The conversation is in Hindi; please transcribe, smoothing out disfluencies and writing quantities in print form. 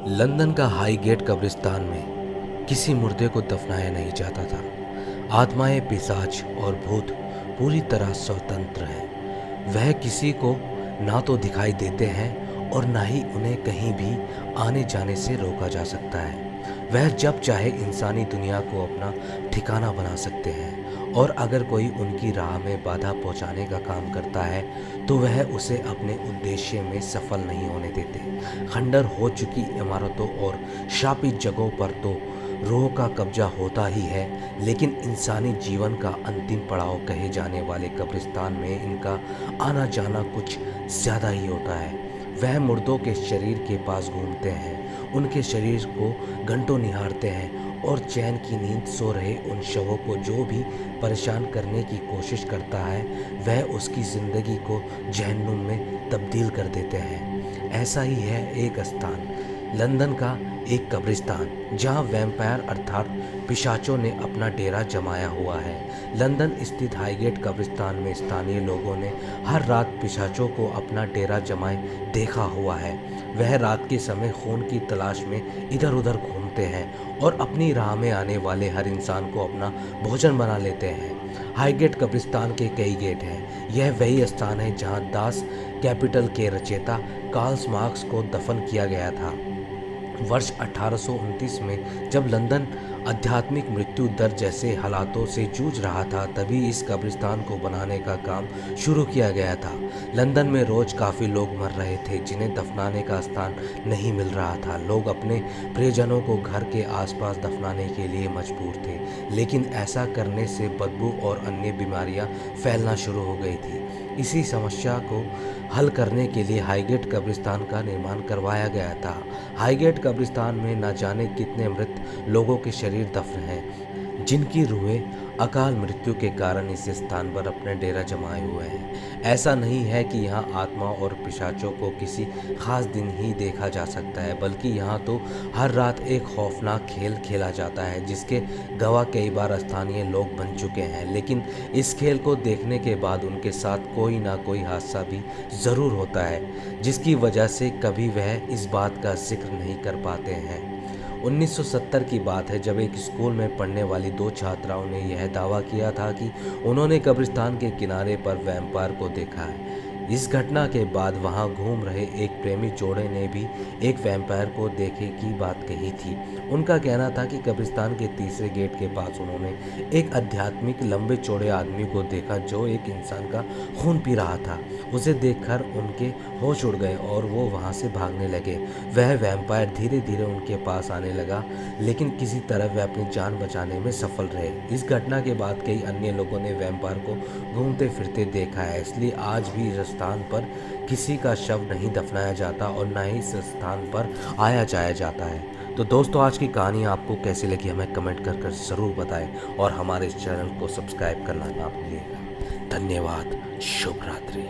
लंदन का हाईगेट कब्रिस्तान में किसी मुर्दे को दफनाया नहीं जाता था। आत्माएं, पिशाच और भूत पूरी तरह स्वतंत्र हैं। वह किसी को ना तो दिखाई देते हैं और ना ही उन्हें कहीं भी आने जाने से रोका जा सकता है। वह जब चाहे इंसानी दुनिया को अपना ठिकाना बना सकते हैं और अगर कोई उनकी राह में बाधा पहुंचाने का काम करता है तो वह उसे अपने उद्देश्य में सफल नहीं होने देते। खंडर हो चुकी इमारतों और शापित जगहों पर तो रूह का कब्जा होता ही है, लेकिन इंसानी जीवन का अंतिम पड़ाव कहे जाने वाले कब्रिस्तान में इनका आना जाना कुछ ज़्यादा ही होता है। वह मुर्दों के शरीर के पास घूमते हैं, उनके शरीर को घंटों निहारते हैं और चैन की नींद सो रहे उन शवों को जो भी परेशान करने की कोशिश करता है वह उसकी ज़िंदगी को जहन्नुम में तब्दील कर देते हैं। ऐसा ही है एक स्थान, लंदन का एक कब्रिस्तान जहां वैम्पायर अर्थात पिशाचों ने अपना डेरा जमाया हुआ है। लंदन स्थित हाईगेट कब्रिस्तान में स्थानीय लोगों ने हर रात पिशाचों को अपना डेरा जमाए देखा हुआ है। वह रात के समय खून की तलाश में इधर उधर घूमते हैं और अपनी राह में आने वाले हर इंसान को अपना भोजन बना लेते हैं। हाईगेट कब्रिस्तान के कई गेट हैं। यह वही स्थान है जहां दास कैपिटल के रचयिता कार्ल मार्क्स को दफन किया गया था। वर्ष 1829 में जब लंदन आध्यात्मिक मृत्यु दर जैसे हालातों से जूझ रहा था तभी इस कब्रिस्तान को बनाने का काम शुरू किया गया था। लंदन में रोज काफ़ी लोग मर रहे थे जिन्हें दफनाने का स्थान नहीं मिल रहा था। लोग अपने प्रियजनों को घर के आसपास दफनाने के लिए मजबूर थे, लेकिन ऐसा करने से बदबू और अन्य बीमारियां फैलना शुरू हो गई थी। इसी समस्या को हल करने के लिए हाईगेट कब्रिस्तान का निर्माण करवाया गया था। हाईगेट कब्रिस्तान में न जाने कितने मृत लोगों के शरीर दफन हैं, जिनकी रूहें अकाल मृत्यु के कारण इस स्थान पर अपने डेरा जमाए हुए हैं। ऐसा नहीं है कि यहाँ आत्मा और पिशाचों को किसी खास दिन ही देखा जा सकता है, बल्कि यहाँ तो हर रात एक खौफनाक खेल खेला जाता है जिसके गवाह कई बार स्थानीय लोग बन चुके हैं। लेकिन इस खेल को देखने के बाद उनके साथ कोई ना कोई हादसा भी ज़रूर होता है, जिसकी वजह से कभी वह इस बात का जिक्र नहीं कर पाते हैं। 1970 की बात है जब एक स्कूल में पढ़ने वाली दो छात्राओं ने यह दावा किया था कि उन्होंने कब्रिस्तान के किनारे पर वैम्पायर को देखा है। इस घटना के बाद वहां घूम रहे एक प्रेमी जोड़े ने भी एक वैम्पायर को देखे की बात कही थी। उनका कहना था कि कब्रिस्तान के तीसरे गेट के पास उन्होंने एक आध्यात्मिक लंबे चौड़े आदमी को देखा जो एक इंसान का खून पी रहा था। उसे देखकर उनके होश उड़ गए और वो वहां से भागने लगे। वह वैम्पायर धीरे धीरे उनके पास आने लगा, लेकिन किसी तरह वह अपनी जान बचाने में सफल रहे। इस घटना के बाद कई अन्य लोगों ने वैम्पायर को घूमते फिरते देखा है, इसलिए आज भी इस स्थान पर किसी का शव नहीं दफनाया जाता और न ही इस स्थान पर आया जाया जाता है। तो दोस्तों, आज की कहानी आपको कैसी लगी हमें कमेंट कर ज़रूर बताएं और हमारे इस चैनल को सब्सक्राइब करना ना भूलिएगा। धन्यवाद। शुभ रात्रि।